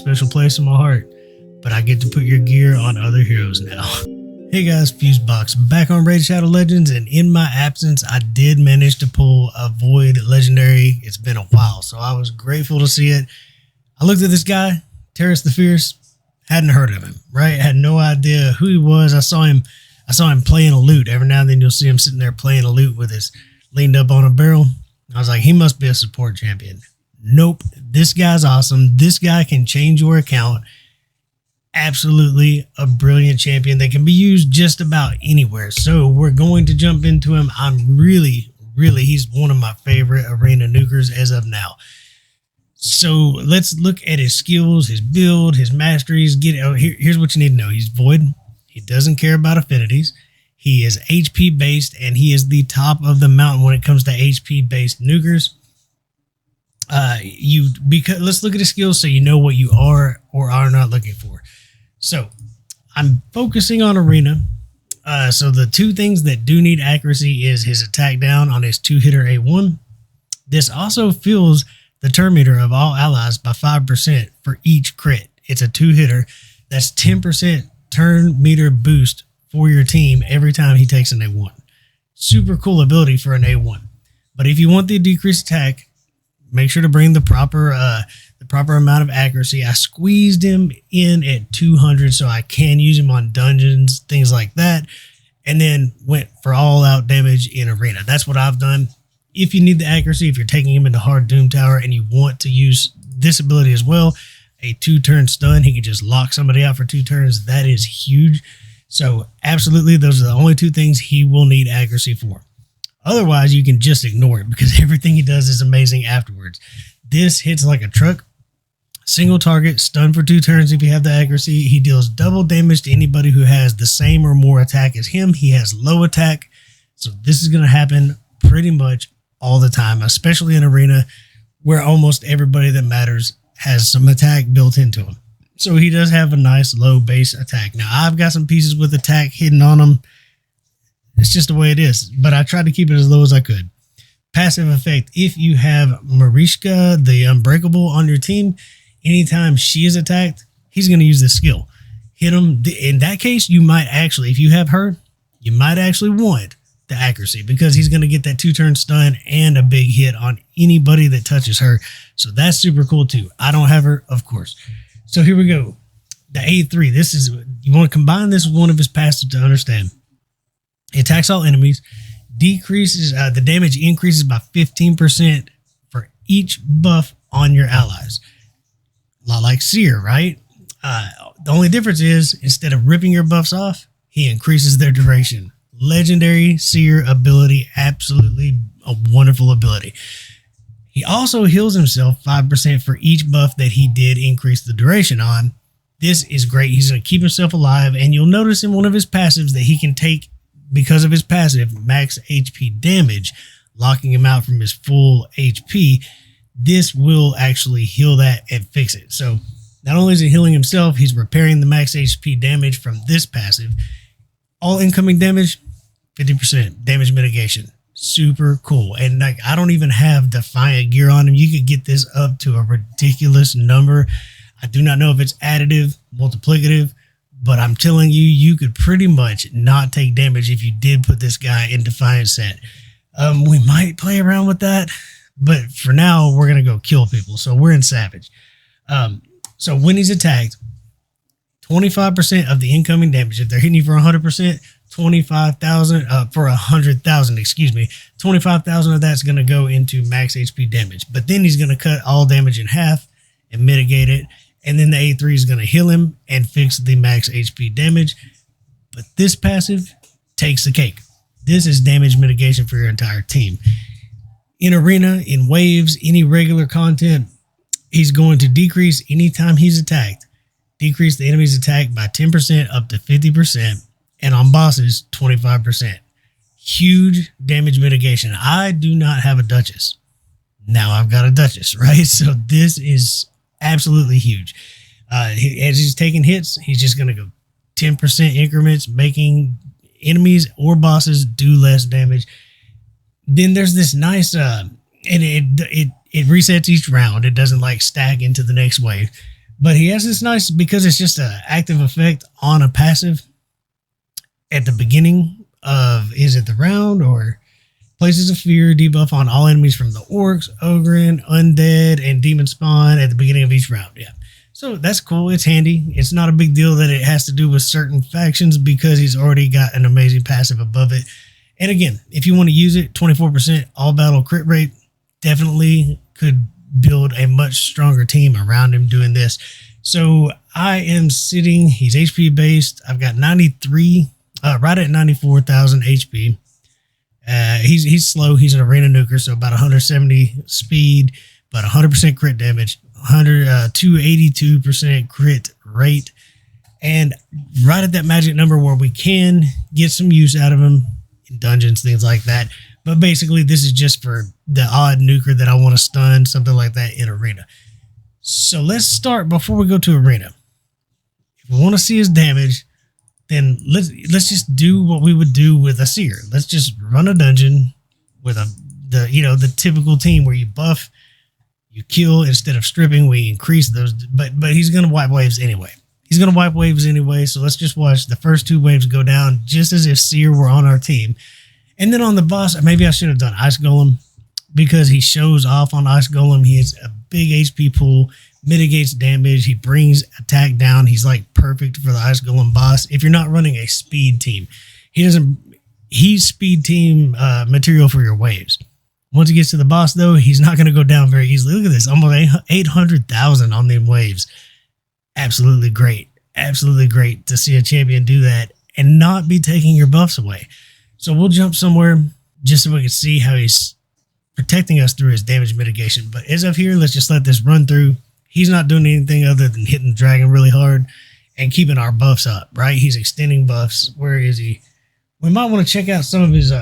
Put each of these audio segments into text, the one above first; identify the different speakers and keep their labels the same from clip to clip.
Speaker 1: special place in my heart, but I get to put your gear on other heroes now. Hey guys, Fusebox back on Raid Shadow Legends, and in my absence, I did manage to pull a Void Legendary. It's been a while, so I was grateful to see it. I looked at this guy, Terrace the Fierce, hadn't heard of him, right? Had no idea who he was. I saw him playing a lute. Every now and then you'll see him sitting there playing a lute with his leaned up on a barrel. I was like, he must be a support champion. Nope, this guy's awesome. This guy can change your account. Absolutely a brilliant champion that can be used just about anywhere. So we're going to jump into him. I'm really, he's one of my favorite arena nukers as of now. So let's look at his skills, his build, his masteries. Here's what you need to know. He's Void. He doesn't care about affinities. He is HP based, and he is the top of the mountain when it comes to HP based nukers. Let's look at his skills so you know what you are or are not looking for. So I'm focusing on arena. So the two things that do need accuracy is his attack down on his 2-hitter A1. This also fills the turn meter of all allies by 5% for each crit. It's a 2-hitter. That's 10% turn meter boost for your team every time he takes an A1. Super cool ability for an A1. But if you want the decreased attack, make sure to bring the proper amount of accuracy. I squeezed him in at 200 so I can use him on dungeons, things like that, and then went for all-out damage in arena. That's what I've done. If you need the accuracy, if you're taking him into hard Doom Tower and you want to use this ability as well, a 2-turn stun, he can just lock somebody out for 2 turns. That is huge. So absolutely, those are the only two things he will need accuracy for. Otherwise, you can just ignore it because everything he does is amazing afterwards. This hits like a truck. Single target, stun for 2 turns if you have the accuracy. He deals double damage to anybody who has the same or more attack as him. He has low attack. So this is going to happen pretty much all the time, especially in arena where almost everybody that matters has some attack built into him. So he does have a nice low base attack. Now, I've got some pieces with attack hidden on him. It's just the way it is, but I tried to keep it as low as I could. Passive effect. If you have Marishka, the Unbreakable, on your team, anytime she is attacked, he's going to use this skill. Hit him. In that case, you might actually, if you have her, you might actually want the accuracy because he's going to get that 2-turn stun and a big hit on anybody that touches her. So that's super cool too. I don't have her, of course. So here we go. The A3. This is, you want to combine this with one of his passives to understand. He attacks all enemies, decreases the damage increases by 15% for each buff on your allies. A lot like Seer, right? The only difference is instead of ripping your buffs off, he increases their duration. Legendary Seer ability, absolutely a wonderful ability. He also heals himself 5% for each buff that he did increase the duration on. This is great. He's going to keep himself alive, and you'll notice in one of his passives that he can take, because of his passive, max HP damage, locking him out from his full HP. This will actually heal that and fix it. So not only is he healing himself, he's repairing the max HP damage from this passive. All incoming damage, 50% damage mitigation. Super cool. And like, I don't even have Defiant gear on him. You could get this up to a ridiculous number. I do not know if it's additive, multiplicative, but I'm telling you, you could pretty much not take damage if you did put this guy in Defiant set. We might play around with that, but for now, we're going to go kill people. So we're in Savage. So when he's attacked, 25% of the incoming damage, if they're hitting you for 100%, 25,000 for 100,000, excuse me, 25,000 of that's going to go into max HP damage. But then he's going to cut all damage in half and mitigate it. And then the A3 is going to heal him and fix the max HP damage. But this passive takes the cake. This is damage mitigation for your entire team. In arena, in waves, any regular content, he's going to decrease anytime he's attacked. Decrease the enemy's attack by 10% up to 50%. And on bosses, 25%. Huge damage mitigation. I do not have a Duchess. Now I've got a Duchess, right? So this is absolutely huge. As he's taking hits, he's just going to go 10% increments, making enemies or bosses do less damage. Then there's this nice, and it resets each round. It doesn't like stack into the next wave. But he has this nice, because it's just an active effect on a passive at the beginning of, is it the round, or places of fear debuff on all enemies from the orcs, ogre, undead, and demon spawn at the beginning of each round. Yeah. So that's cool. It's handy. It's not a big deal that it has to do with certain factions because he's already got an amazing passive above it. And again, if you want to use it, 24% all battle crit rate, definitely could build a much stronger team around him doing this. So I am sitting, he's HP based. I've got 93, right at 94,000 HP. He's slow. He's an arena nuker, so about 170 speed, but 100% crit damage, 282% crit rate, and right at that magic number where we can get some use out of him in dungeons, things like that. But basically, this is just for the odd nuker that I want to stun, something like that in arena. So let's start before we go to arena. If we want to see his damage, then let's just do what we would do with a Seer. Let's just run a dungeon with the typical team where you buff, you kill instead of stripping. We increase those, but he's gonna wipe waves anyway. So let's just watch the first 2 waves go down just as if Seer were on our team. And then on the boss, maybe I should have done Ice Golem because he shows off on Ice Golem. He has a big HP pool, mitigates damage. He brings attack down. He's like perfect for the Ice Golem boss. If you're not running a speed team, he's speed team material for your waves. Once he gets to the boss, though, he's not going to go down very easily. Look at this, almost 800,000 on them waves. Absolutely great. Absolutely great to see a champion do that and not be taking your buffs away. So we'll jump somewhere just so we can see how he's protecting us through his damage mitigation. But as of here, let's just let this run through. He's not doing anything other than hitting the dragon really hard and keeping our buffs up, right? He's extending buffs. Where is he? We might want to check out some of his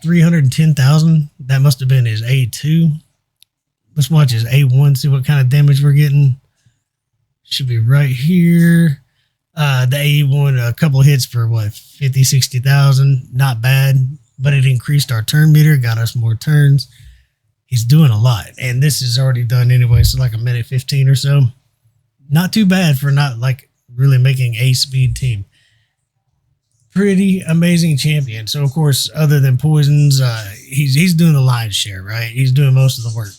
Speaker 1: 310,000. That must have been his A2. Let's watch his A1, see what kind of damage we're getting. Should be right here. The A1, a couple hits for what, 50, 60,000. Not bad, but it increased our turn meter, got us more turns. He's doing a lot, and this is already done anyway, so like a minute 15 or so. Not too bad for not like really making a speed team. Pretty amazing champion. So of course, other than poisons, he's doing the lion's share, right? He's doing most of the work.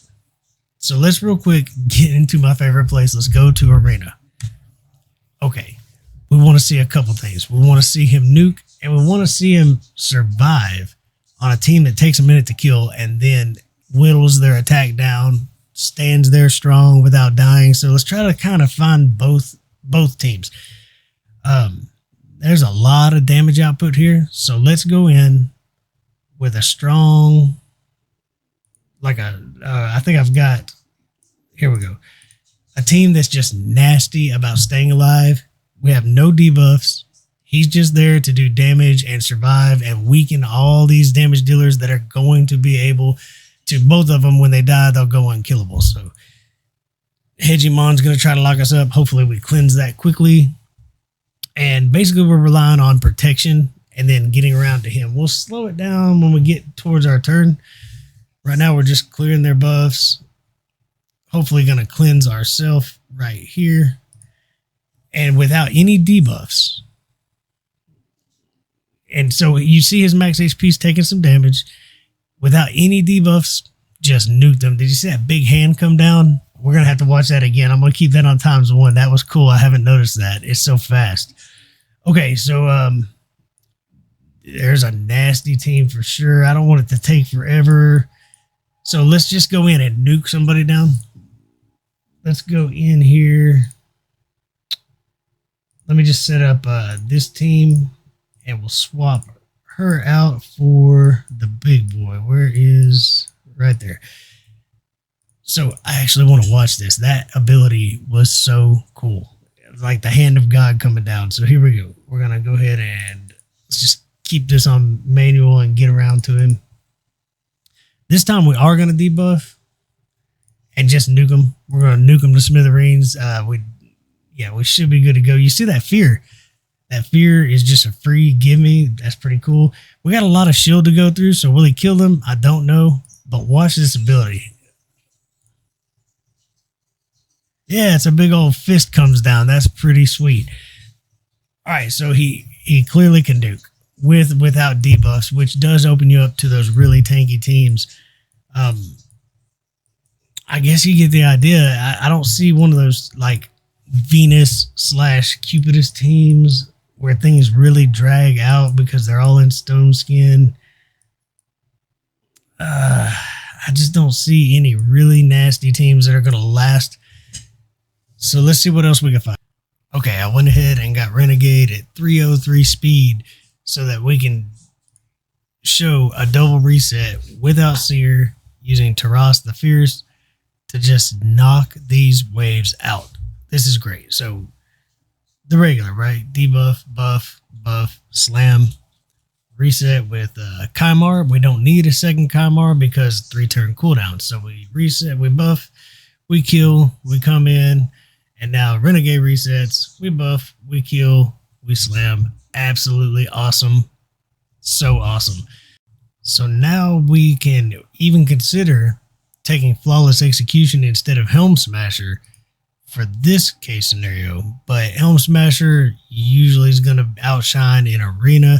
Speaker 1: So let's real quick get into my favorite place. Let's go to arena. Okay, we want to see a couple things. We want to see him nuke, and we want to see him survive on a team that takes a minute to kill and then whittles their attack down, stands there strong without dying. So let's try to kind of find both teams. There's a lot of damage output here, so let's go in with a strong, I think I've got, here we go, a team that's just nasty about staying alive. We have no debuffs. He's just there to do damage and survive and weaken all these damage dealers that are going to be able to, both of them, when they die, they'll go unkillable. So Hegemon's going to try to lock us up. Hopefully we cleanse that quickly. And basically we're relying on protection and then getting around to him. We'll slow it down when we get towards our turn. Right now we're just clearing their buffs. Hopefully going to cleanse ourselves right here. And without any debuffs. And so you see his max HP's taking some damage. Without any debuffs, just nuke them. Did you see that big hand come down? We're going to have to watch that again. I'm going to keep that on ×1. That was cool. I haven't noticed that. It's so fast. Okay, so there's a nasty team for sure. I don't want it to take forever. So let's just go in and nuke somebody down. Let's go in here. Let me just set up this team, and we'll swap her out for the big boy. Where is, right there. So I actually want to watch this. That ability was so cool. Like the hand of God coming down. So here we go. We're going to go ahead and let's just keep this on manual and get around to him. This time we are going to debuff and just nuke him. We're going to nuke him to smithereens. We should be good to go. You see that fear? That fear is just a free gimme. That's pretty cool. We got a lot of shield to go through, so will he kill them? I don't know. But watch this ability. Yeah, it's a big old fist comes down. That's pretty sweet. All right, so he clearly can nuke without debuffs, which does open you up to those really tanky teams. I guess you get the idea. I don't see one of those like Venus / Cupidus teams where things really drag out because they're all in stone skin. I just don't see any really nasty teams that are going to last. So let's see what else we can find. Okay, I went ahead and got Renegade at 303 speed so that we can show a double reset without Seer using Taras the Fierce to just knock these waves out. This is great. So the regular, right? Debuff, buff, buff, slam, reset with Kymar. We don't need a second Kymar because 3-turn cooldown. So we reset, we buff, we kill, we come in, and now Renegade resets, we buff, we kill, we slam. Absolutely awesome. So awesome. So now we can even consider taking Flawless Execution instead of Helm Smasher for this case scenario. But Helm Smasher usually is going to outshine in Arena.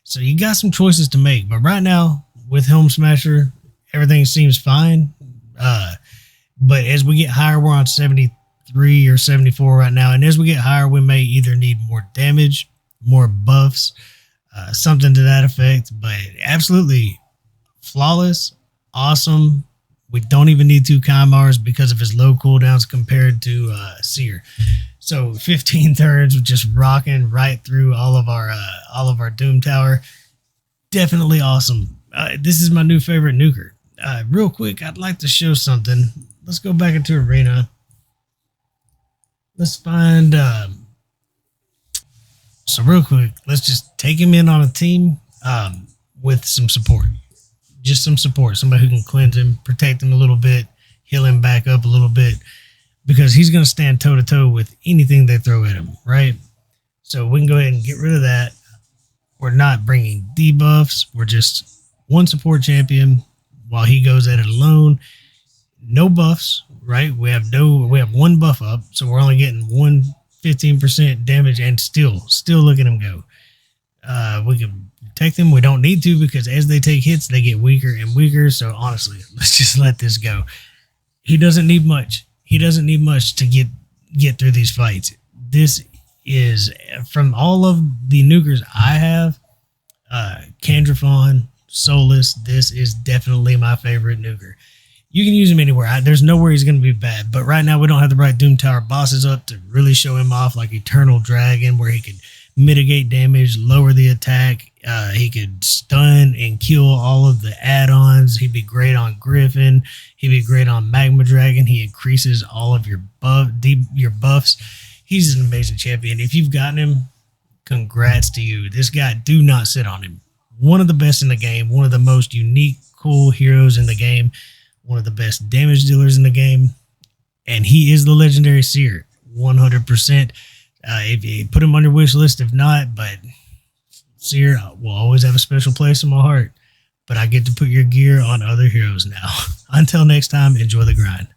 Speaker 1: So you got some choices to make. But right now, with Helm Smasher, everything seems fine. But as we get higher, we're on 73 or 74 right now. And as we get higher, we may either need more damage, more buffs, something to that effect. But absolutely flawless, awesome. We don't even need 2 Kymars because of his low cooldowns compared to Seer. So 15 turns just rocking right through all of our Doom Tower. Definitely awesome. This is my new favorite nuker. Real quick, I'd like to show something. Let's go back into Arena. Let's find... so real quick, let's just take him in on a team with some support. Just some support. Somebody who can cleanse him, protect him a little bit, heal him back up a little bit. Because he's going to stand toe-to-toe with anything they throw at him, right? So we can go ahead and get rid of that. We're not bringing debuffs. We're just one support champion while he goes at it alone. No buffs, right? We have one buff up, so we're only getting 15% damage, and still look at him go. We can protect them. We don't need to because as they take hits, they get weaker and weaker. So honestly, let's just let this go. He doesn't need much. He doesn't need much to get through these fights. This is, from all of the nukers I have, Candrafon, Solus, this is definitely my favorite nuker. You can use him anywhere. There's nowhere he's going to be bad. But right now we don't have the right Doom Tower bosses up to really show him off like Eternal Dragon, where he could mitigate damage, lower the attack. He could stun and kill all of the add-ons. He'd be great on Griffin. He'd be great on Magma Dragon. He increases all of your buffs. He's an amazing champion. If you've gotten him, congrats to you. This guy, do not sit on him. One of the best in the game. One of the most unique, cool heroes in the game. One of the best damage dealers in the game. And he is the legendary Seer. 100%. If you put him on your wish list, if not, but Seer will always have a special place in my heart. But I get to put your gear on other heroes now. Until next time, enjoy the grind.